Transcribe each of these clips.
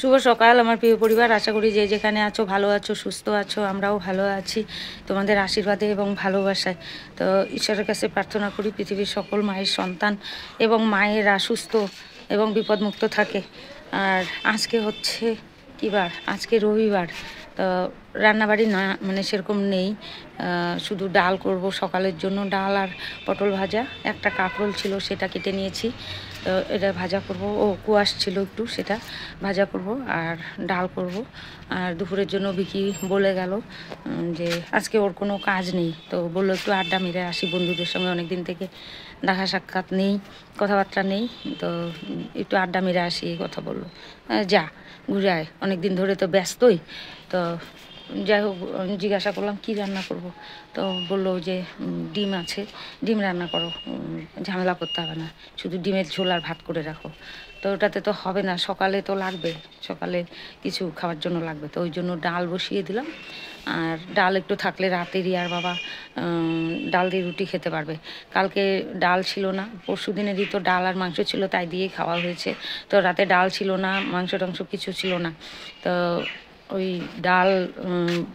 শুভ সকাল আমার প্রিয় পরিবার, আশা করি যে যেখানে আছো ভালো আছো, সুস্থ আছো। আমরাও ভালো আছি তোমাদের আশীর্বাদে এবং ভালোবাসায়। তো ঈশ্বরের কাছে প্রার্থনা করি পৃথিবীর সকল মায়ের সন্তান এবং মায়েরা সুস্থ এবং বিপদমুক্ত থাকে। আর আজকে হচ্ছে কী বার? আজকে রবিবার। তো রান্নাবাড়ি না মানে সেরকম নেই, শুধু ডাল করব সকালের জন্য। ডাল আর পটল ভাজা, একটা কাঁকরোল ছিল সেটা কেটে নিয়েছি, তো এটা ভাজা করব। ও কুয়াশ ছিল একটু, সেটা ভাজা করব আর ডাল করব। আর দুপুরের জন্য বিকি বলে গেল যে আজকে ওর কোনো কাজ নেই, তো বললো একটু আড্ডা মেরে আসি বন্ধুদের সঙ্গে, অনেক দিন থেকে দেখা সাক্ষাৎ নেই, কথাবার্তা নেই, তো একটু আড্ডা মেরে আসি এই কথা বললো। যা ঘুরে আয়, অনেক দিন ধরে তো ব্যস্তই। তো যাই হোক, জিজ্ঞাসা করলাম কি রান্না করব, তো বললো যে ডিম আছে, ডিম রান্না করো, ঝামেলা করতে হবে না, শুধু ডিমের ঝোল আর ভাত করে রাখো। তো ওটাতে তো হবে না, সকালে তো লাগবে, সকালে কিছু খাওয়ার জন্য লাগবে, তো ওই জন্য ডাল বসিয়ে দিলাম। আর ডাল একটু থাকলে রাতে রিয়ার বাবা ডাল দিয়ে রুটি খেতে পারবে। কালকে ডাল ছিল না, পরশু দিনেরই তো ডাল আর মাংস ছিল, তাই দিয়েই খাওয়া হয়েছে। তো রাতে ডাল ছিল না, মাংস টাংস কিছু ছিল না, তো ওই ডাল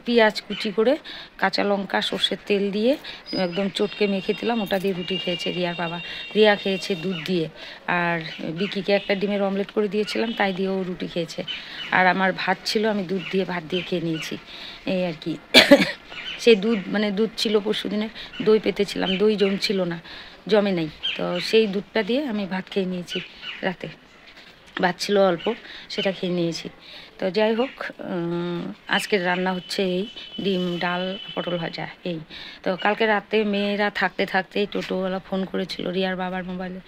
পেঁয়াজ কুচি করে কাঁচা লঙ্কা সর্ষের তেল দিয়ে একদম চটকে মেখে দিলাম, ওটা দিয়ে রুটি খেয়েছে রিয়ার বাবা। রিয়া খেয়েছে দুধ দিয়ে, আর বিকিকে একটা ডিমের অমলেট করে দিয়েছিলাম, তাই দিয়েও রুটি খেয়েছে। আর আমার ভাত ছিল, আমি দুধ দিয়ে ভাত দিয়ে খেয়ে নিয়েছি, এই আর কি। সেই দুধ মানে দুধ ছিল পরশু দিনের, দই পেতেছিলাম, দই জমছিল না, জমে নাই, তো সেই দুধটা দিয়ে আমি ভাত খেয়ে নিয়েছি। রাতে ভাত ছিল অল্প, সেটা খেয়ে নিয়েছি। তো যাই হোক, আজকের রান্না হচ্ছে এই ডিম, ডাল, পটল ভাজা, এই। তো কালকে রাতে মেয়েরা থাকতে থাকতেই টোটোওয়ালা ফোন করেছিল, রিয়ার বাবার মোবাইলে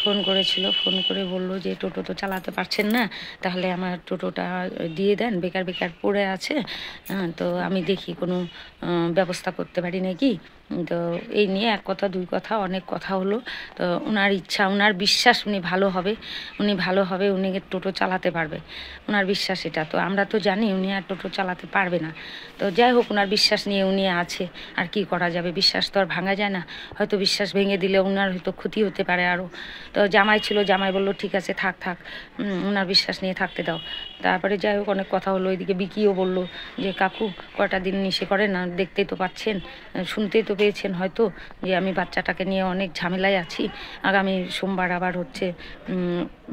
ফোন করেছিল, ফোন করে বলল যে টোটো তো চালাতে পারছেন না, তাহলে আমার টোটোটা দিয়ে দেন, বেকার বেকার পড়ে আছে, তো আমি দেখি কোনো ব্যবস্থা করতে পারি নাকি। তো এই নিয়ে এক কথা দুই কথা অনেক কথা হলো। তো ওনার ইচ্ছা, ওনার বিশ্বাস উনি ভালো হবে, উনি ভালো হবে, উনি টোটো চালাতে পারবে, ওনার বিশ্বাস এটা। তো আমরা তো জানি উনি আর টোটো চালাতে পারবে না। তো যাই হোক, ওনার বিশ্বাস নিয়ে উনি আছে, আর কি করা যাবে, বিশ্বাস তো আর ভাঙা যায় না। হয়তো বিশ্বাস ভেঙে দিলে ওনার হয়তো ক্ষতি হতে পারে আরও। তো জামাই ছিল, জামাই বললো ঠিক আছে থাক থাক, ওনার বিশ্বাস নিয়ে থাকতে দাও। তারপরে যাই হোক অনেক কথা হলো, এদিকে বিকিও বললো যে কাকু কয়টা দিন নিষে করে না, দেখতেই তো পাচ্ছেন, শুনতেই তো পেয়েছেন হয়তো যে আমি বাচ্চাটাকে নিয়ে অনেক ঝামেলায় আছি। আগামী সোমবার আবার হচ্ছে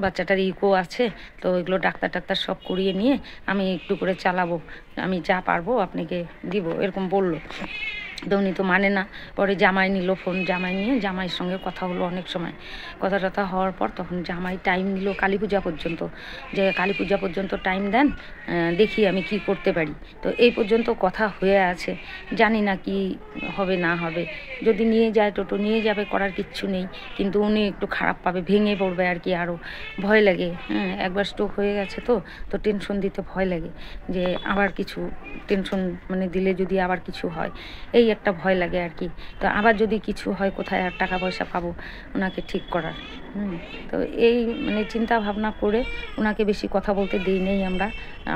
বাচ্চাটার ইকো আছে, তো এগুলো ডাক্তার টাক্তার সব করিয়ে নিয়ে আমি একটু করে চালাবো, আমি যা পারবো আপনাকে দিব, এরকম বললো। তো উনি তো মানে না। পরে জামাই নিল ফোন, জামাই নিয়ে জামাইয়ের সঙ্গে কথা হলো অনেক সময়। কথা টথা হওয়ার পর তখন জামাই টাইম নিল কালী পূজা পর্যন্ত, যে কালী পূজা পর্যন্ত টাইম দেন, দেখি আমি কি করতে পারি। তো এই পর্যন্ত কথা হয়ে আছে, জানি না কি হবে না হবে। যদি নিয়ে যায় টোটো নিয়ে যাবে, করার কিচ্ছু নেই, কিন্তু উনি একটু খারাপ পাবে, ভেঙে পড়বে আর কি, আরও ভয় লাগে। একবার স্ট্রোক হয়ে গেছে, তো তো টেনশন দিতে ভয় লাগে, যে আবার কিছু টেনশন মানে দিলে যদি আবার কিছু হয়, এই একটা ভয় লাগে আর কি। তো আবার যদি কিছু হয়, কোথায় আর টাকা পয়সা পাবো ওনাকে ঠিক করার। তো এই মানে চিন্তা ভাবনা করে ওনাকে বেশি কথা বলতে দিই নেই আমরা।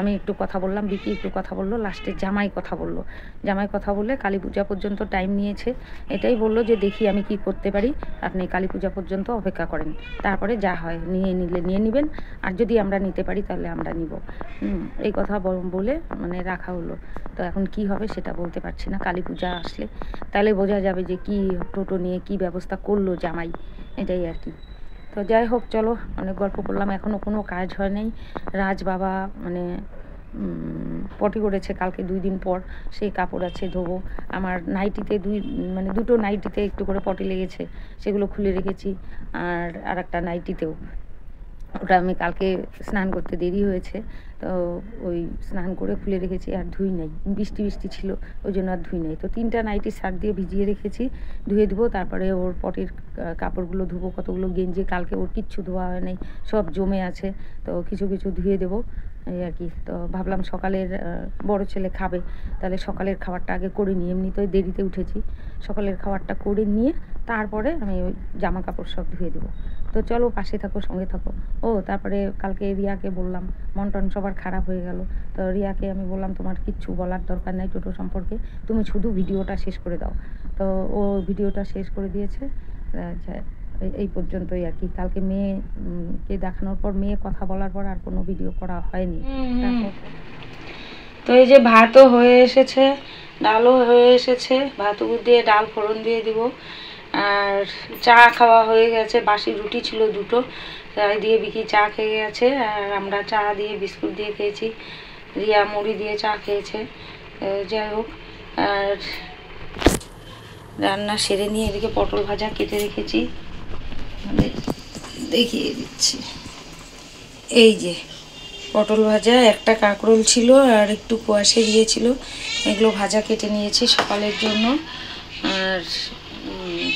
আমি একটু কথা বললাম, বিকি একটু কথা বললো, লাস্টে জামাই কথা বললো। জামাই কথা বলে কালী পূজা পর্যন্ত টাইম নিয়েছে, এটাই বললো যে দেখি আমি কি করতে পারি, আপনি কালী পূজা পর্যন্ত অপেক্ষা করেন, তারপরে যা হয় নিয়ে নিলে নিয়ে নেবেন, আর যদি আমরা নিতে পারি তাহলে আমরা নিব। এই কথা বলে মানে রাখা হলো। তো এখন কি হবে সেটা বলতে পারছি না, কালী পূজা আসলে তাহলে বোঝা যাবে যে কি টোটো নিয়ে কি ব্যবস্থা করলো জামাই, এটাই আর কি। তো যাই হোক চলো, অনেক গল্প করলাম, এখনও কোনো কাজ হয় নাই। রাজ বাবা মানে পটি করেছে কালকে 2 দিন পর, সেই কাপড় আছে ধোবো। আমার নাইটিতে মানে দুটো নাইটিতে একটু করে পটি লেগেছে, সেগুলো খুলে রেখেছি, আর একটা নাইটিতেও, ওটা আমি কালকে স্নান করতে দেরি হয়েছে, তো ওই স্নান করে খুলে রেখেছি, আর ধুই নাই, বৃষ্টি বৃষ্টি ছিল ওই জন্য আর ধুই নাই। তো 3টা নাইটি শার্ট দিয়ে ভিজিয়ে রেখেছি, ধুয়ে দেবো, তারপরে ওর পটির কাপড়গুলো ধুবো, কতগুলো গেঞ্জি কালকে ওর কিচ্ছু ধোয়া হয় নাই, সব জমে আছে, তো কিছু কিছু ধুয়ে দেবো, এই আর কি। তো ভাবলাম সকালের বড় ছেলে খাবে, তাহলে সকালের খাবারটা আগে করে নিই, এমনিতেই দেরিতে উঠেছি, সকালের খাবারটা করে নিয়ে তারপরে আমি ওই জামা কাপড় সব ধুয়ে দেবো। তো চলো পাশে থাকো, সঙ্গে থাকো। ও তারপরে কালকে রিয়াকে বললাম, মন টন সবার খারাপ হয়ে গেল, তো রিয়াকে আমি বললাম তোমার কিচ্ছু বলার দরকার নাই টোটো সম্পর্কে, তুমি শুধু ভিডিওটা শেষ করে দাও। তো ও ভিডিওটা শেষ করে দিয়েছে, এই পর্যন্তই আর কি। কালকে মেয়েকে দেখানোর পর মেয়ে কথা বলার পর আর কোনো ভিডিও করা হয়নি। তারপর তো এই যে ভাতও হয়ে এসেছে, ডালও হয়ে এসেছে। ভাত দিয়ে ডাল ফোড়ন দিয়ে দিব। আর চা খাওয়া হয়ে গেছে, বাসি রুটি ছিল দুটো, তাই দিয়ে বিকি চা খেয়ে গেছে। আর আমরা চা দিয়ে বিস্কুট দিয়ে খেয়েছি, রিয়া মুড়ি দিয়ে চা খেয়েছে। যাই হোক, আর রান্না সেরে নিয়ে এদিকে পটল ভাজা কেটে রেখেছি, দেখিয়ে দিচ্ছি। এই যে পটল ভাজা, একটা কাঁকরোল ছিল আর একটু কোয়াশে দিয়েছিল, এগুলো ভাজা কেটে নিয়েছি সকালের জন্য। আর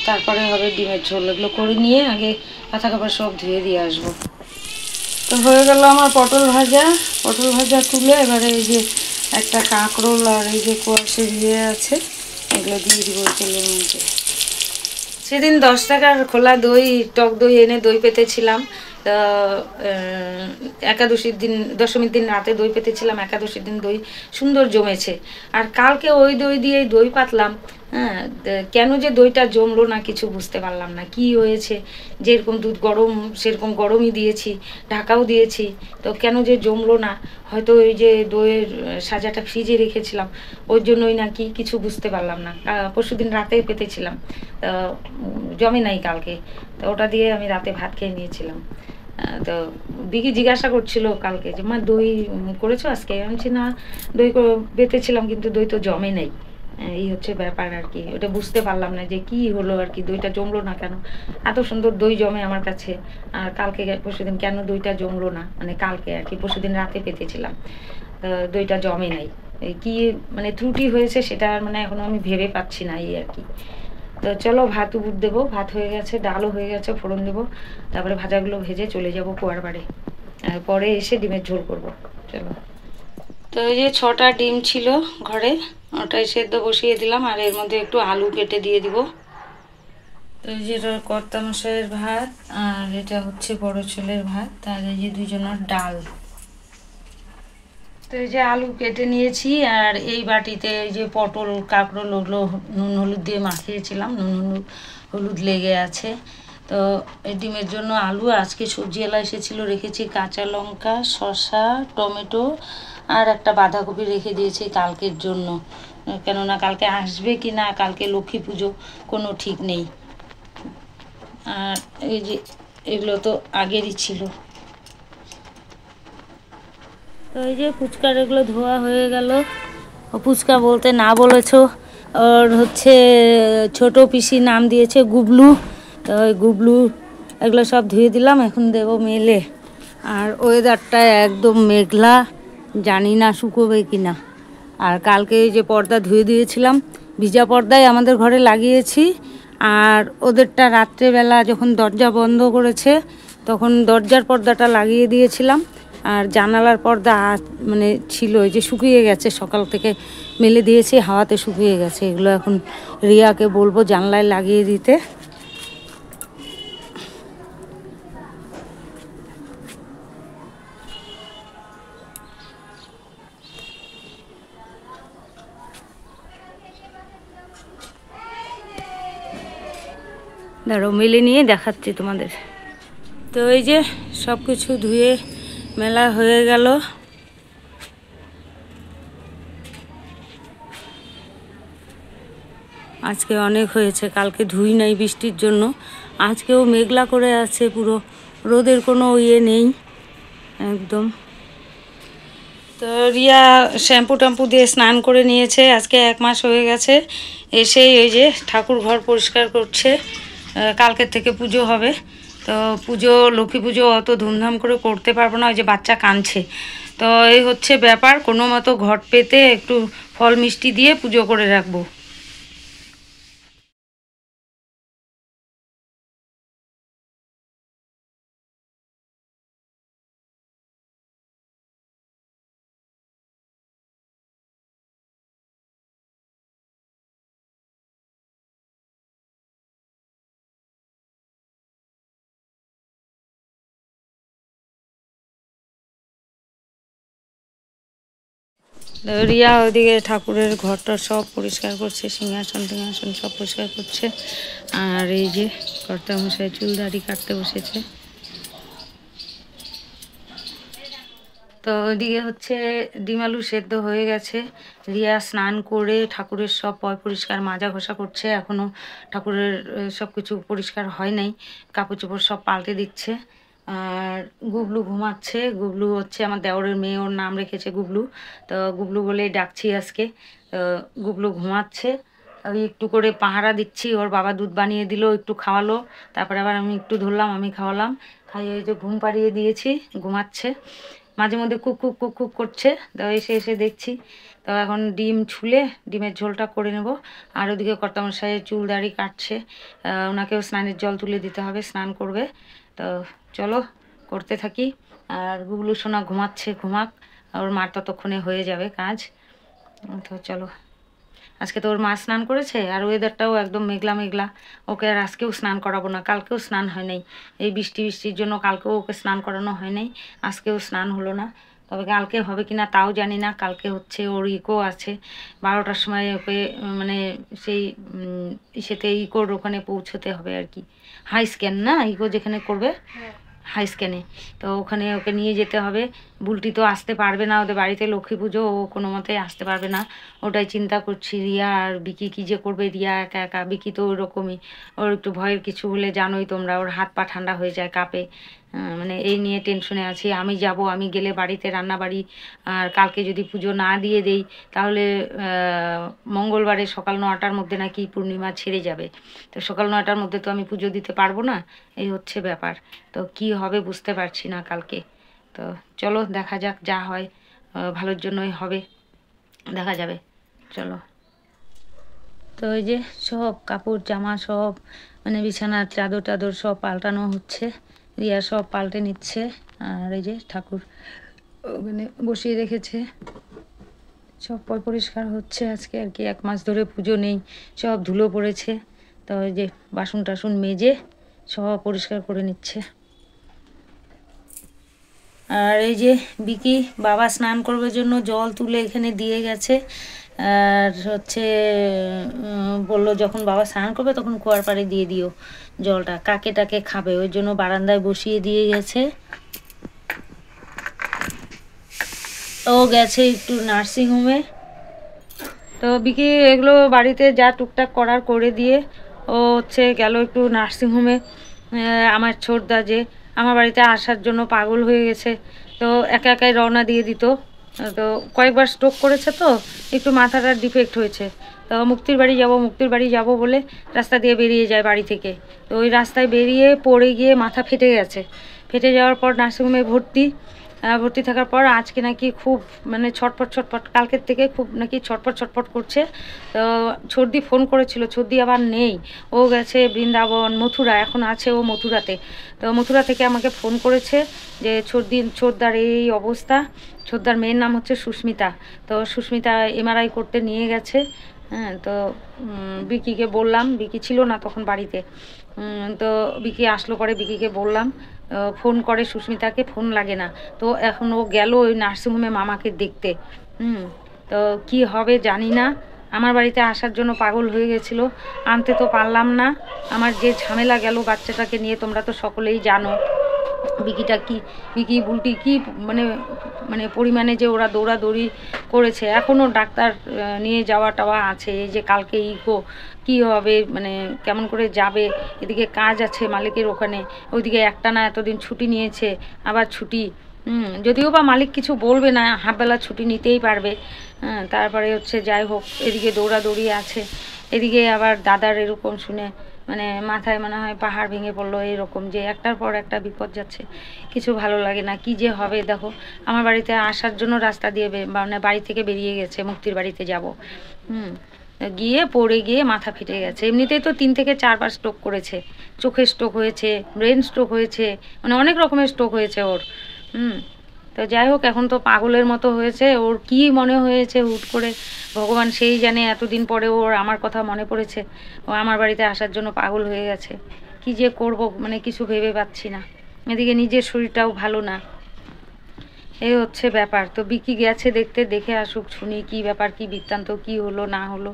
তারপরে হবে ডিমের ঝোল। এগুলো করে নিয়ে আগে কাঁথা কাপড় সব ধুয়ে দিয়ে আসবো। তো হয়ে গেল আমার পটল ভাজা। পটল ভাজা তুলে এবারে এই যে একটা কাঁকরোল আর এই যে কোয়াশে দিয়ে আছে, এগুলো দিয়ে দিব তেলের মধ্যে। সেদিন 10 টাকার খোলা দই, টক দই এনে দই পেতেছিলাম। একাদশীর দিন, দশমীর দিন রাতে দই পেতেছিলাম, একাদশীর দিন দই সুন্দর জমেছে। আর কালকে ওই দই দিয়েই দই পাতলাম। হ্যাঁ, কেন যে দইটা জমলো না কিছু বুঝতে পারলাম না, কি হয়েছে। যেরকম দুধ গরম সেরকম গরমই দিয়েছি, ঢাকাও দিয়েছি, তো কেন যে জমলো না। হয়তো ওই যে দইয়ের সাজাটা ফ্রিজে রেখেছিলাম, ওই জন্যই নাকি, কিছু বুঝতে পারলাম না। পরশুদিন রাতে পেতেছিলাম, জমে নাই কালকে, তো ওটা দিয়ে আমি রাতে ভাত খেয়ে নিয়েছিলাম। তো বিকি জিজ্ঞাসা করছিল কালকে যে মা দই করেছো আজকে, আমি বলছি না, দই বেঁধেছিলাম কিন্তু দই তো জমে নেই। এই হচ্ছে ব্যাপার আর কি। ওটা বুঝতে পারলাম না যে কি হলো আর কি, দইটা জমলো না কেন। এত সুন্দর দই জমে আমার কাছে, আর কালকে পরশুদিন কেন দইটা জমলো না, মানে কালকে আর কি পরশুদিন রাতে পেতেছিলাম, দইটা জমে নাই। এই কি মানে ত্রুটি হয়েছে সেটা মানে এখনো আমি ভেবে পাচ্ছি না, এই আর কি। তো চলো ভাত উপর দেবো, ভাত হয়ে গেছে, ডালও হয়ে গেছে, ফোড়ন দেবো, তারপরে ভাজাগুলো ভেজে চলে যাব কুয়ার বাড়ি। পরে এসে ডিমের ঝোল করব। চলো। তো এই যে 6টা ডিম ছিল ঘরে, ওটাই সেদ্ধ বসিয়ে দিলাম, আর এর মধ্যে একটু আলু কেটে দিয়ে দিব। তো এই যে এটা কর্তা মশাইয়ের ভাত, আর এটা হচ্ছে বড় ছেলের ভাত, আর এই যে দুজনের ডাল। তো এই যে আলু কেটে নিয়েছি, আর এই বাটিতে এই যে পটল কাঁকরোল ওগুলো নুন হলুদ দিয়ে মাখিয়েছিলাম, হলুদ লেগে আছে। তো এই ডিমের জন্য আলু, আজকে সবজিওয়ালা এসেছিলো, রেখেছি কাঁচা লঙ্কা, শসা, টমেটো আর একটা বাঁধাকপি রেখে দিয়েছি কালকের জন্য, কেননা কালকে আসবে কি না, কালকে লক্ষ্মী পুজো, কোনো ঠিক নেই। আর এই যে এগুলো তো আগেরই ছিল। তো এই যে ফুচকার এগুলো ধোয়া হয়ে গেল। ও ফুচকা বলতে না বলেছো, ওর হচ্ছে ছোট পিসি নাম দিয়েছে গুবলু, তো ওই গুবলু এগুলো সব ধুয়ে দিলাম, এখন দেব মেলে। আর ওয়েদারটা একদম মেঘলা, জানি না শুকোবে কি না। আর কালকে যে পর্দা ধুয়ে দিয়েছিলাম, ভিজা পর্দায় আমাদের ঘরে লাগিয়েছি, আর ওদেরটা রাত্রেবেলা যখন দরজা বন্ধ করেছে তখন দরজার পর্দাটা লাগিয়ে দিয়েছিলাম। আর জানালার পর্দা মানে ছিল, ওই যে শুকিয়ে গেছে, সকাল থেকে মেলে দিয়েছি, হাওয়াতে শুকিয়ে গেছে। এগুলো এখন রিয়াকে বলবো জানলায় লাগিয়ে দিতে। দাঁড়ো মেলে নিয়ে দেখাচ্ছি তোমাদের। তো এই যে সব কিছু ধুয়ে মেলা হয়ে গেল। আজকে অনেক হয়েছে, কালকে ধুই নাই বৃষ্টির জন্য, আজকেও মেঘলা করে আছে পুরো, রোদের কোনো ইয়ে নেই একদম। তো রিয়া শ্যাম্পু ট্যাম্পু দিয়ে স্নান করে নিয়েছে, আজকে 1 মাস হয়ে গেছে। এসেই এই যে ঠাকুর ঘর পরিষ্কার করছে, কালকের থেকে পুজো হবে। তো পুজো, লক্ষ্মী পুজো অত ধুমধাম করে করতে পারবো না, ওই যে বাচ্চা কাঁদছে। তো এই হচ্ছে ব্যাপার, কোনো মতো ঘট পেতে একটু ফল মিষ্টি দিয়ে পুজো করে রাখবো। রিয়া ওইদিকে ঠাকুরের ঘরটা সব পরিষ্কার করছে, সিংহাসন টিংহাসন সব পরিষ্কার করছে। আর এই যে কর্তামশাই চুল দাড়ি কাটতে বসেছে। তো ওইদিকে হচ্ছে ডিম আলু সেদ্ধ হয়ে গেছে। রিয়া স্নান করে ঠাকুরের সব পয় পরিষ্কার মাজা ঘষা করছে, এখনও ঠাকুরের সব কিছু পরিষ্কার হয় নাই, কাপড় চোপড় সব পাল্টে দিচ্ছে। আর গুবলু ঘুমাচ্ছে। গুবলু হচ্ছে আমার দেওরের মেয়ে, ওর নাম রেখেছে গুবলু, তো গুবলু বলেই ডাকছি আজকে। তো গুবলু ঘুমাচ্ছে, ওই একটু করে পাহারা দিচ্ছি। ওর বাবা দুধ বানিয়ে দিল, একটু খাওয়ালো, তারপরে আবার আমি একটু ধরলাম, আমি খাওয়ালাম, খাইয়ে এই যে ঘুম পাড়িয়ে দিয়েছি, ঘুমাচ্ছে। মাঝে মধ্যে কুক কুক কুক কুক করছে, তো এসে এসে দেখছি। তো এখন ডিম ছুলে ডিমের ঝোলটা করে নেব। আর ওদিকে কর্তামশাই চুল দাড়ি কাটছে, ওনাকেও স্নানের জল তুলে দিতে হবে, স্নান করবে। তো চলো করতে থাকি। আর গুগলু সোনা ঘুমাচ্ছে, ঘুমাক, ওর মার ততক্ষণে হয়ে যাবে কাজ। তো চলো, আজকে তো ওর মা স্নান করেছে, আর ওয়েদারটাও একদম মেঘলা মেঘলা। ওকে আর আজকেও স্নান করাবো না, কালকেও স্নান হয় নাই, এই বৃষ্টির জন্য কালকেও ওকে স্নান করানো হয় নাই, আজকেও স্নান হলো না। তবে কালকে হবে কিনা তাও জানি না। কালকে হচ্ছে ওর ইকো আছে, 12টার সময় ওকে মানে সেই ইসেতে ইকোর ওখানে পৌঁছতে হবে আর কি, হাই স্ক্যান না, ইকো যেখানে করবে হাই স্ক্যানে, তো ওখানে ওকে নিয়ে যেতে হবে। বুলটি তো আসতে পারবে না, ওদের বাড়িতে লক্ষ্মী পুজো, ও কোনো মতেই আসতে পারবে না। ওটাই চিন্তা করছি। রিয়া আর বিকি কী যে করবে, রিয়া একা একা, বিকি তো ওরকমই, ওর একটু ভয়ের কিছু হলে জানোই তোমরা, ওর হাত পা ঠান্ডা হয়ে যায়, কাঁপে। মানে এই নিয়ে টেনশনে আছি। আমি যাব, আমি গেলে বাড়িতে রান্নাবাড়ি, আর কালকে যদি পুজো না দিয়ে দেই তাহলে মঙ্গলবারে সকাল 9টার মধ্যে নাকি পূর্ণিমা ছেড়ে যাবে, তো সকাল 9টার মধ্যে তো আমি পুজো দিতে পারবো না, এই হচ্ছে ব্যাপার। তো কি হবে বুঝতে পারছি না কালকে। তো চলো দেখা যাক, যা হয় ভালোর জন্যই হবে, দেখা যাবে। চলো। তো ওই যে সব কাপড় জামা সব মানে বিছানার চাদর টাদর সব পাল্টানো হচ্ছে, রিয়া সব পাল্টে নিচ্ছে। আর এই যে ঠাকুর ওখানে বসিয়ে রেখেছে, সব পরিষ্কার হচ্ছে আজকে আর কি। 1 মাস ধরে পুজো নেই, সব ধুলো পড়েছে, তো ওই যে বাসন টাসন মেজে সব পরিষ্কার করে নিচ্ছে। আর এই যে বিকি বাবা স্নান করবার জন্য জল তুলে এখানে দিয়ে গেছে। আর হচ্ছে বললো যখন বাবা স্নান করবে তখন কুয়ার পাড়ে দিয়ে দিও জলটা, কাকে টাকে খাবে, ওই জন্য বারান্দায় বসিয়ে দিয়ে গেছে। ও গেছে একটু নার্সিংহোমে। তো বিকি এগুলো বাড়িতে যা টুকটাক করার করে দিয়ে ও হচ্ছে গেল একটু নার্সিংহোমে। আমার ছোটদা যে আমার বাড়িতে আসার জন্য পাগল হয়ে গেছে, তো একা একাই রওনা দিয়ে দিত। তো কয়েকবার স্ট্রোক করেছে, তো একটু মাথাটার ডিফেক্ট হয়েছে। তো মুক্তির বাড়ি যাব, মুক্তির বাড়ি যাব বলে রাস্তা দিয়ে বেরিয়ে যায় বাড়ি থেকে। তো ওই রাস্তায় বেরিয়ে পড়ে গিয়ে মাথা ফেটে গেছে। ফেটে যাওয়ার পর নার্সিংহোমে ভর্তি। ভর্তি থাকার পর আজকে নাকি খুব মানে ছটফট ছটফট, কালকের থেকে খুব নাকি ছটফট ছটফট করছে। তো ছর্দি ফোন করেছিল, ছর্দি আবার নেই, ও গেছে বৃন্দাবন মথুরা, এখন আছে ও মথুরাতে। তো মথুরা থেকে আমাকে ফোন করেছে যে ছোটদার এই অবস্থা। ছোটদার মেয়ের নাম হচ্ছে সুস্মিতা। তো সুস্মিতা এমআরআই করতে নিয়ে গেছে। হ্যাঁ, তো বিকিকে বললাম, বিকি ছিল না তখন বাড়িতে। তো বিকি আসলো পরে বিকিকে বললাম, ফোন করে সুস্মিতাকে, ফোন লাগে না। তো এখন ও গেল ওই নার্সিংহোমে মামাকে দেখতে। তো কি হবে জানি না। আমার বাড়িতে আসার জন্য পাগল হয়ে গেছিল, আনতে তো পারলাম না। আমার যে ঝামেলা গেল বাচ্চাটাকে নিয়ে তোমরা তো সকলেই জানো। বিকিটা কি, বিকি বুলটি কি মানে মানে পরিমাণে যে ওরা দৌড়াদৌড়ি করেছে, এখনও ডাক্তার নিয়ে যাওয়া টাওয়া আছে। এই যে কালকে ইকো কি হবে, মানে কেমন করে যাবে, এদিকে কাজ আছে মালিকের ওখানে, ওইদিকে একটানা এতদিন ছুটি নিয়েছে, আবার ছুটি। যদিও বা মালিক কিছু বলবে না, হাফবেলা ছুটি নিতেই পারবে। তারপরে হচ্ছে যাই হোক, এদিকে দৌড়াদৌড়ি আছে, এদিকে আবার দাদার এরকম শুনে মানে মাথায় মনে হয় পাহাড় ভেঙে পড়লো, এরকম যে একটার পর একটা বিপদ যাচ্ছে, কিছু ভালো লাগে না। কি যে হবে দেখো, আমার বাড়িতে আসার জন্য রাস্তা দিয়ে মানে বাড়ি থেকে বেরিয়ে গেছে, মুক্তির বাড়িতে যাব। গিয়ে পড়ে গিয়ে মাথা ফেটে গেছে। এমনিতেই তো 3 থেকে 4 বার স্ট্রোক করেছে, চোখের স্ট্রোক হয়েছে, ব্রেন স্ট্রোক হয়েছে, মানে অনেক রকমের স্ট্রোক হয়েছে ওর। তো যাই হোক, এখন তো পাগলের মতো হয়েছে। ওর কি মনে হয়েছে হুট করে ভগবান সেই জানে, এতদিন পরে ওর আমার কথা মনে পড়েছে, ও আমার বাড়িতে আসার জন্য পাগল হয়ে গেছে। কি যে করব মানে কিছু ভেবে পাচ্ছি না। এদিকে নিজের শরীরটাও ভালো না, এই হচ্ছে ব্যাপার। তো বিকি গেছে দেখতে, দেখে আসুক, শুনি কি ব্যাপার, কি বৃত্তান্ত, কি হলো না হলো,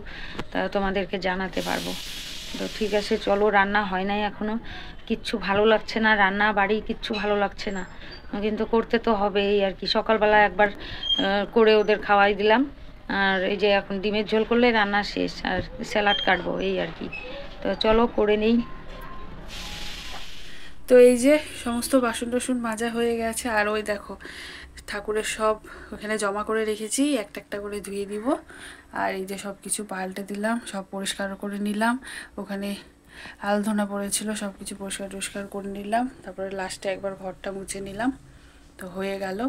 তা তোমাদেরকে জানাতে পারবো। তো ঠিক আছে, চলো। রান্না হয় নাই এখনো, কিচ্ছু ভালো লাগছে না, রান্না বাড়ি কিচ্ছু ভালো লাগছে না, কিন্তু করতে তো হবে এই আর কি। সকালবেলা একবার করে ওদের খাওয়াই দিলাম, আর এই যে এখন ডিমের ঝোল করলে রান্না শেষ, আর স্যালাড কাটবো এই আর কি। তো চলো করে নেই। তো এই যে সমস্ত বাসন টাসন মাজা হয়ে গেছে, আর ওই দেখো ঠাকুরের সব ওখানে জমা করে রেখেছি, একটা একটা করে ধুয়ে দিব। আর এই যে সব কিছু পাল্টে দিলাম, সব পরিষ্কার করে নিলাম। ওখানে আলধনা পড়েছিল, সব কিছু পরিষ্কার টরিষ্কার করে নিলাম। তারপরে লাস্টে একবার ঘরটা মুছে নিলাম, তো হয়ে গেল।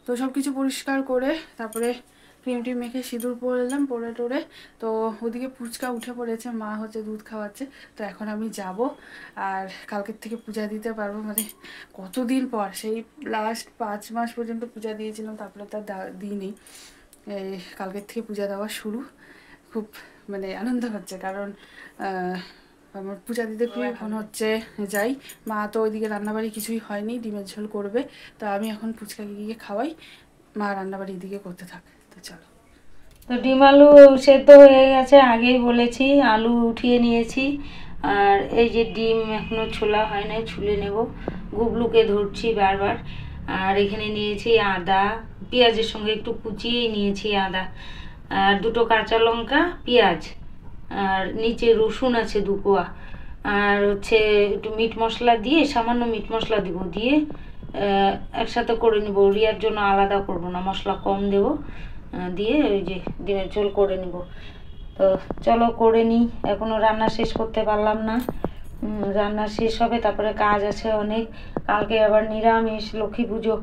তো সব কিছু পরিষ্কার করে তারপরে ক্রিম টিম মেখে সিঁদুর পরলাম, পরে টোরে। তো ওদিকে ফুচকা উঠে পড়েছে, মা হচ্ছে দুধ খাওয়াচ্ছে। তো এখন আমি যাব, আর কালকের থেকে পূজা দিতে পারবো। মানে কতদিন পর, সেই লাস্ট 5 মাস পর্যন্ত পূজা দিয়েছিলাম, তারপরে তার দিইনি। এই কালকের থেকে পূজা দেওয়া শুরু। খুব মানে আনন্দ হচ্ছে, কারণ আমার পূজা দিতে খুবই মনে হচ্ছে যাই। মা তো ওইদিকে রান্নাবাড়ি কিছুই হয়নি, ডিমের ঝোল করবে। তো আমি এখন ফুচকাকে গিয়ে খাওয়াই, মা রান্নাবাড়ি এদিকে করতে থাকে। তো চলো। তো ডিম আলু সেদ্ধ হয়ে গেছে, আগেই বলেছি। আলু উঠিয়ে নিয়েছি, আর এই যে ডিম এখনো ছোলা হয় নাই, ছুলে নেব। গুবলুকে ধরছি বারবার। আর এখানে নিয়েছি আদা, পেঁয়াজের সঙ্গে একটু কুচিয়েই নিয়েছি আদা, আর দুটো কাঁচা লঙ্কা, পেঁয়াজ, আর নিচে রসুন আছে 2 কোয়া। আর হচ্ছে একটু মিট মশলা দিয়ে, সামান্য মিট মশলা দিব, দিয়ে একসাথে করে নিব। রিয়ার জন্য আলাদা করব না, মশলা কম দেব, দিয়ে ওই যে ডিমের ঝোল করে নিব। তো চলো করে নিই, এখনো রান্না শেষ করতে পারলাম না। রান্না শেষ হবে, তারপরে কাজ আছে অনেক। কালকে আবার নিরামিষ, লক্ষ্মী পুজো,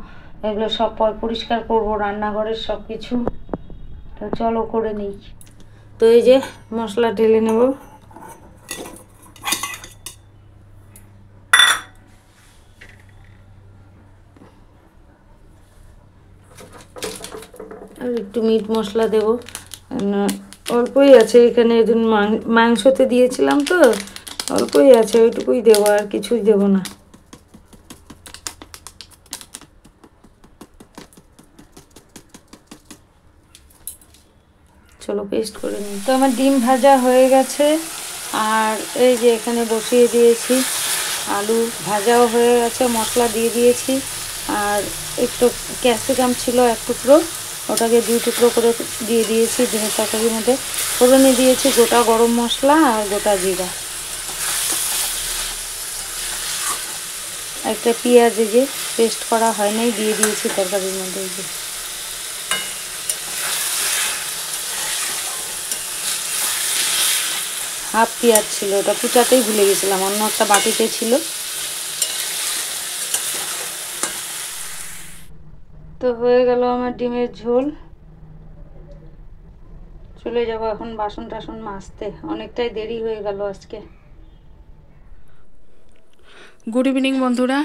এগুলো সব পরিষ্কার করব, রান্নাঘরের সব কিছু। তো চলো করে নিই। তো এই যে মশলা ঢেলে নেব। আর একটু মিট মশলা দেবো, অল্পই আছে এখানে, এদিন মাংসতে দিয়েছিলাম তো, অল্পই আছে, ওইটুকুই দেবো, আর কিছুই দেবো না। চলো পেস্ট করে নিই। তো আমার ডিম ভাজা হয়ে গেছে, আর এই যে এখানে বসিয়ে দিয়েছি, আলু ভাজাও হয়ে গেছে, মশলা দিয়ে দিয়েছি। আর একটু ক্যাপসিকাম ছিল 1 টুকরো, ওটাকে 2 টুকরো করে দিয়ে দিয়েছি ডিমের তরকারির মধ্যে। ফোড়নে দিয়েছি গোটা গরম মশলা আর গোটা জিরা। একটা পেঁয়াজ এই যে পেস্ট করা হয় নাই, দিয়ে দিয়েছি তরকারির মধ্যে। এই যে হাফ পেঁয়াজ ছিল, ওটা কুচাতেই ভুলে গেছিলাম, অন্য একটা বাটিতে ছিল। তো হয়ে গেল আমার ডিমের ঝোল। চলে যাব এখন বাসন টাসন মাজতে, অনেকটাই দেরি হয়ে গেল আজকে। গুড ইভিনিং বন্ধুরা।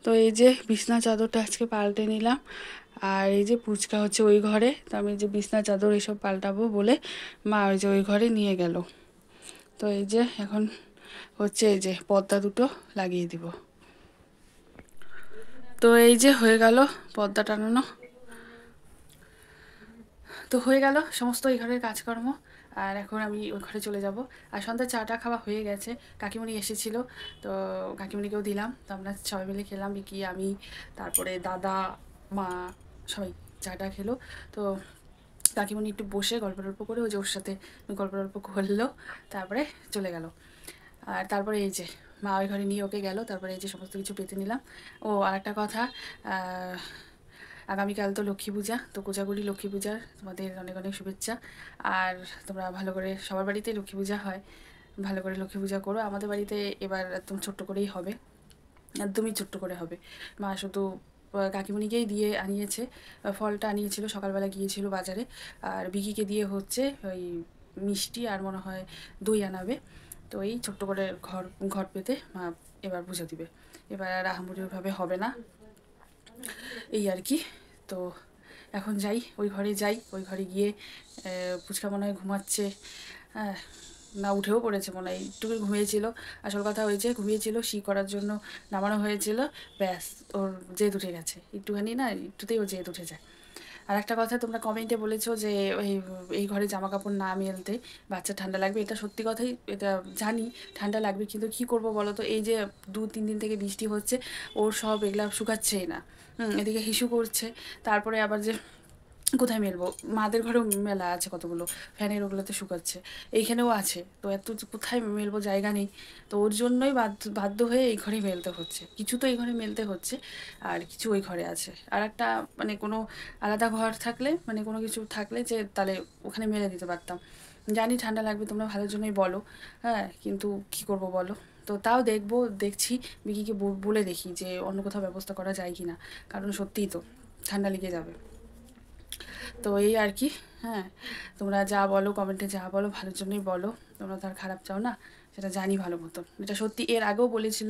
তো এই যে বিছনা চাদরটা আজকে পাল্টে নিলাম, আর এই যে পুচকা হচ্ছে ওই ঘরে। তো আমি যে বিছনা চাদর এইসব পাল্টাবো বলে মা ওই যে ওই ঘরে নিয়ে গেল। তো এই যে এখন হচ্ছে এই যে পর্দা দুটো লাগিয়ে দিব। তো এই যে হয়ে গেল পর্দা টানানো। তো হয়ে গেল সমস্ত এই ঘরের কাজকর্ম, আর এখন আমি ওই ঘরে চলে যাব। আর সন্ধ্যায় চাটা খাওয়া হয়ে গেছে, কাকিমণি এসেছিল, তো কাকিমণিকেও দিলাম। তো আমরা সবাই মিলে খেলাম, বিকি, আমি, তারপরে দাদা, মা, সবাই চাটা খেলো। তো কাকিমণি একটু বসে গল্প টল্প করে, ওই যে ওর সাথে গল্প টল্প করলো, তারপরে চলে গেল। আর তারপরে এই যে মা ওই ঘরে নিয়ে ওকে গেল, তারপরে এই যে সমস্ত কিছু পেতে নিলাম। ও আর একটা কথা, আগামীকাল তো লক্ষ্মী পূজা, তো কোজাগরি লক্ষ্মী পূজার তোমাদের অনেক অনেক শুভেচ্ছা। আর তোমরা ভালো করে, সবার বাড়িতেই লক্ষ্মী পূজা হয়, ভালো করে লক্ষ্মী পূজা করো। আমাদের বাড়িতে এবার একদম ছোট্ট করেই হবে, একদমই ছোট্ট করে হবে। মা শুধু কাকিমণিকেই দিয়ে আনিয়েছে, ফলটা আনিয়েছিল, সকালবেলা গিয়েছিল বাজারে। আর বিকিকে দিয়ে হচ্ছে ওই মিষ্টি আর মনে হয় দই আনাবে। তো এই ছোট্ট করে ঘর ঘর পেতে মা এবার পুজো দিবে। এবার আর আহামরিভাবে হবে না, এই আর কি। তো এখন যাই, ওই ঘরে যাই, ওই ঘরে গিয়ে পুচকা মনে হয় ঘুমাচ্ছে। না উঠেও পড়েছে মনে হয়, একটুকু ঘুমিয়েছিল। আসল কথা হয়েছে ঘুমিয়েছিল, শি করার জন্য নামানো হয়েছিল, ব্যাস ওর জেদ উঠে গেছে একটুখানি, না একটুতেই ওর জেদ উঠে যায়। আর একটা কথা, তোমরা কমেন্টে বলেছো যে এই ঘরে জামা কাপড় না মেলতে বাচ্চা ঠান্ডা লাগবে। এটা সত্যি কথাই, এটা জানি ঠান্ডা লাগবে, কিন্তু কি করব বলো তো, এই যে 2-3 দিন থেকে বৃষ্টি হচ্ছে, ওর সব এগুলা শুকাচ্ছেই না। এদিকে হিসু করছে, তারপরে আবার যে কোথায় মেলবো, মাদের ঘরেও মেলা আছে কতগুলো, ফ্যানের ওগুলোতে শুকাচ্ছে, এইখানেও আছে, তো এত কোথায় মেলবো, জায়গা নেই। তো ওর জন্যই বাধ্য হয়ে এই ঘরে মেলতে হচ্ছে, কিছু তো এই ঘরে মেলতে হচ্ছে, আর কিছু ওই ঘরে আছে। আর একটা মানে কোনো আলাদা ঘর থাকলে, মানে কোনো কিছু থাকলে যে তাহলে ওখানে মেলে দিতে পারতাম। জানি ঠান্ডা লাগবে, তোমরা ভালোর জন্যই বলো, হ্যাঁ, কিন্তু কি করব বলো। তো তাও দেখছি বিকিকে বলে দেখি যে অন্য কোথাও ব্যবস্থা করা যায় কি না, কারণ সত্যিই তো ঠান্ডা লেগে যাবে। তো এই আর কি। হ্যাঁ, তোমরা যা বলো কমেন্টে, যা বলো ভালোর জন্যই বলো, তোমরা তো আর খারাপ চাও না, সেটা জানি ভালো মতো। এটা সত্যি, এর আগেও বলেছিল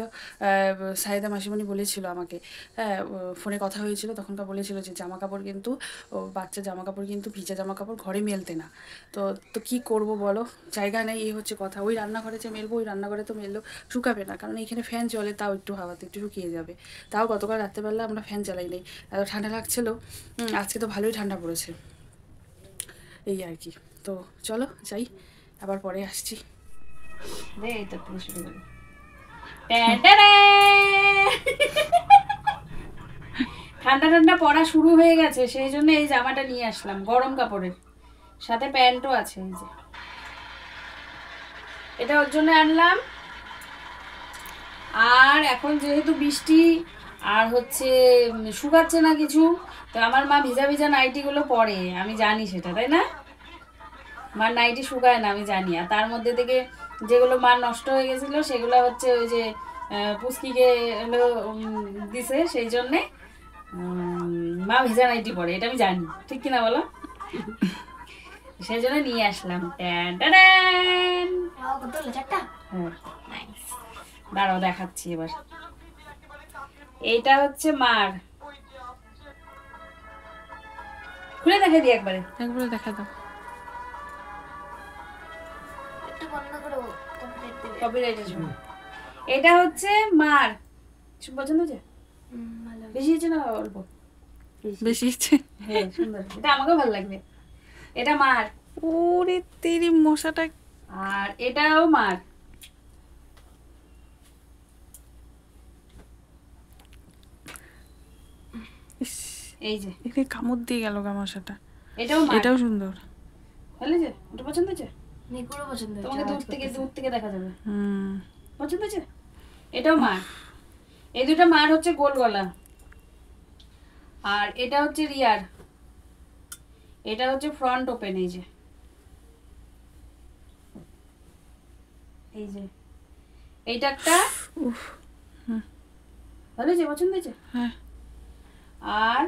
সাইদা মাসিমণি বলেছিল আমাকে, হ্যাঁ, ফোনে কথা হয়েছিল, তখনকার বলেছিল যে জামা কাপড় কিন্তু বাচ্চা জামা কাপড় কিন্তু ভিজা জামা কাপড় ঘরে মেলতে না। তো তো কী করবো বলো, জায়গা নেই, এই হচ্ছে কথা। ওই রান্নাঘরে যে মেলবো, ওই রান্নাঘরে তো মেললেও শুকাবে না, কারণ এখানে ফ্যান চলে, তাও একটু হাওয়াতে একটু শুকিয়ে যাবে। তাও গতকাল রাত্রেবেলা আমরা ফ্যান চালাই নেই, এত ঠান্ডা লাগছিলো। আজকে তো ভালোই ঠান্ডা পড়েছে, এই আর কি। তো চলো যাই, আবার পরে আসছি। ঠান্ডা ঠান্ডা পড়া শুরু হয়ে গেছে, সেই জন্য এই জামাটা নিয়ে আসলাম, গরম কাপড়ের সাথে প্যান্টও আছে। এই যে এটা ওর জন্য আনলাম। আর এখন যেহেতু বৃষ্টি আর হচ্ছে শুকাচ্ছে না কিছু, তো আমার মা ভিজা ভিজা নাইটিগুলো পরে, আমি জানি সেটা, তাই না? মার নাইটি শুকায় না, আমি জানি। আর তার মধ্যে থেকে যেগুলো মার নষ্ট হয়ে গেছিলো সেগুলো হচ্ছে ওই যে পুচকিকে দিছে, সেই জন্যে মা ভেজা নাইটি পরে, এটা আমি জানি, ঠিক কিনা বলো? সেই জন্য নিয়ে আসলাম। হ্যাঁ, দাঁড়াও দেখাচ্ছি এবার। এইটা হচ্ছে মার, খুলে দেখা দিই একবারে, দেখা দাও। এটা হচ্ছে মার, পছন্দ হচ্ছে? বেশি হচ্ছে না অল্প? বেশি ইচ্ছে। হ্যাঁ, সুন্দর, এটা আমাকেও ভালো লাগবে। এটা মার। ওরে তেরি মশাটা। আর এটাও মার। এই যে এখানে কামড় দিয়ে গেল গা মশাটা। এটাও মার। এটাও সুন্দর, ভালো যে, এটা পছন্দ হচ্ছে? নিকুরও পছন্দ হচ্ছে, তোমাকে দূর থেকে দেখা যাবে। হুম, পছন্দ হচ্ছে? এটাও মার। এই দুটো মার হচ্ছে গোল গলা, আর এটা হচ্ছে রিয়ার, এটা হচ্ছে ফ্রন্ট ওপেন। এই যে এইটা একটা, ভালো যে, পছন্দ হয়েছে? হ্যাঁ। আর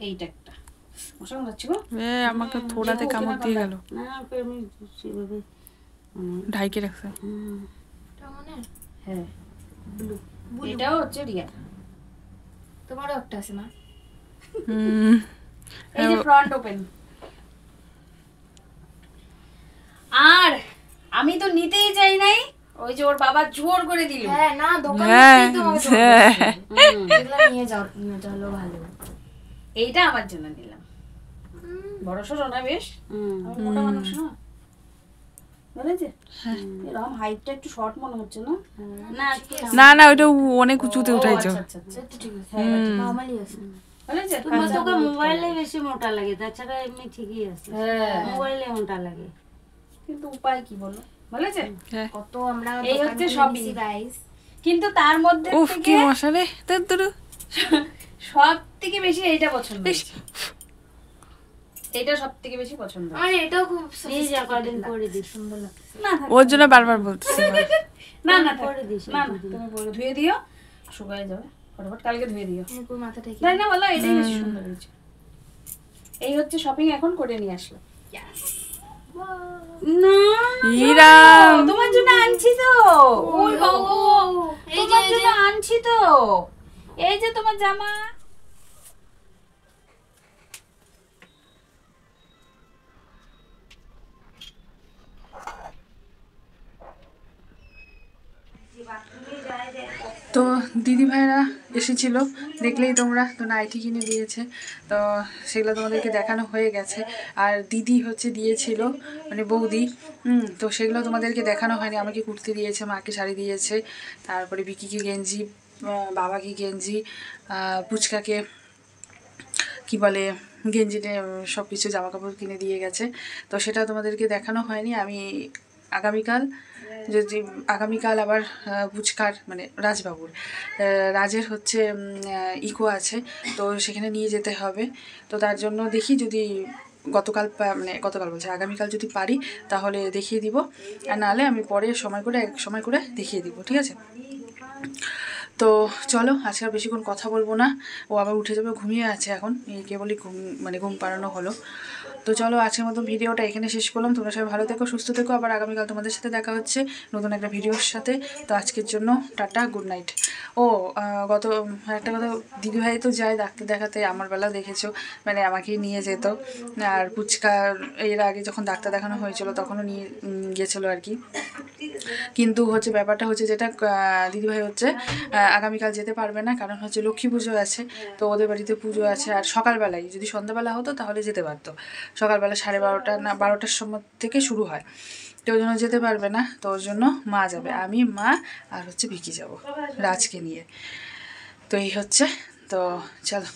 এইটা একটা, মশা যাচ্ছে গো, আমাকে থোড়াতে কামড় দিয়ে গেল। না আমি সেভাবে ঢাইকে রাখছে। হ্যাঁ, এটাও হচ্ছে রিয়ার। তোমারও একটা আছে না? এই যে ফ্রন্ট ওপেন। আর আমি তো নিতেই চাই নাই, ওই যে ওর বাবা জোর করে দিল। হ্যাঁ, না দোকানে তো আমাকে জোর করছে। এগুলা নিয়ে যাও, চলো ভালো। এইটা আমার জন্য নিলাম, বড় সড়ো না বেশ, আমি মোটা মানুষ না, বুঝেছে? এরকম হাইটটা একটু শর্ট মনে হচ্ছে না? না না, ওইটা অনেক উঁচুতে উঠাইছো। আচ্ছা আচ্ছা, ঠিক আছে, নরমালি আছে। বুঝেছে? তোমার তোকে মোবাইলে বেশি মোটা লাগে, তাছাড়া এমনি ঠিকই আছে। হ্যাঁ, মোবাইলে মোটা লাগে, কিন্তু উপায় কি বলো, বুঝেছে? কত আমরা এই হচ্ছে সবই, গাইস, কিন্তু তার মধ্যে উফ কি থেকে মশা রে, সব থেকে বেশি এইটা পছন্দ হয়েছে। এটা সব থেকে বেশি পছন্দ। আমার এটাও খুব এই যা কদিন পরে দিস, সুন্দর লাগছে। না ওর জন্য বারবার বলতেছি। না না পরে দিস, না না, তুমি পরে ধুয়ে দিও, শুকায় যাবে ফটাফট, কালকে ধুয়ে দিও, নিকুর মাথাটা কি তাই না বলো? এটাই বেশি সুন্দর হয়েছে। এই হচ্ছে শপিং এখন করে নিয়ে আসলো। না ইরাম, তোমার জন্য আনছি তো, ওই বাবা, তোমার জন্য আনছি তো, এই যে তোমার জামা। তো দিদি ভাইরা এসেছিল, দেখলেই তোমরা, তো নাইটি কিনে দিয়েছে, তো সেগুলো তোমাদেরকে দেখানো হয়ে গেছে। আর দিদি হচ্ছে দিয়েছিল, মানে বৌদি, তো সেগুলো তোমাদেরকে দেখানো হয়নি। আমাকে কুর্তি দিয়েছে, মাকে শাড়ি দিয়েছে, তারপরে বিকিকে গেঞ্জি, বাবাকে গেঞ্জি, পুচকাকে কি বলে গেঞ্জি, সব কিছু জামা কাপড় কিনে দিয়ে গেছে। তো সেটা তোমাদেরকে দেখানো হয়নি। আমি আগামীকাল আবার পুচকার মানে রাজবাবুর রাজের হচ্ছে ইকো আছে, তো সেখানে নিয়ে যেতে হবে। তো তার জন্য দেখি যদি গতকাল বলছে আগামীকাল যদি পারি তাহলে দেখিয়ে দিব, আর নাহলে আমি পরে এক সময় করে দেখিয়ে দিব, ঠিক আছে? তো চলো, আজকে আর বেশিক্ষণ কথা বলবো না, ও আবার উঠে যাবে, ঘুমিয়ে আছে এখন, এই কেবলই ঘুম পাড়ানো হলো। তো চলো, আজকের মতো ভিডিওটা এখানে শেষ করলাম। তোমরা সবাই ভালো থেকো, সুস্থ থেকো, আবার আগামীকাল তোমাদের সাথে দেখা হচ্ছে নতুন একটা ভিডিওর সাথে। তো আজকের জন্য টাটা, গুড নাইট। ও একটা কথা, দিদিভাই তো যায় ডাক্তার দেখাতে, আমার বেলাও দেখেছো, মানে আমাকেই নিয়ে যেত। আর পুচকা এর আগে যখন ডাক্তার দেখানো হয়েছিল তখনও নিয়ে গিয়েছিলো আর কি। কিন্তু হচ্ছে ব্যাপারটা হচ্ছে যেটা, দিদিভাই হচ্ছে আগামীকাল যেতে পারবে না, কারণ হচ্ছে লক্ষ্মী পুজো আছে, তো ওদের বাড়িতে পুজো আছে। আর সকালবেলায়, যদি সন্ধ্যাবেলা হতো তাহলে যেতে পারতো, সকালবেলা 12:30 না 12টার সময় থেকে শুরু হয়, তো ওই জন্য যেতে পারবে না। তো ওর জন্য মা যাবে, আমি, মা আর হচ্ছে ভিকি যাব রাজকে নিয়ে। তো এই হচ্ছে, তো চলো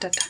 টাটা।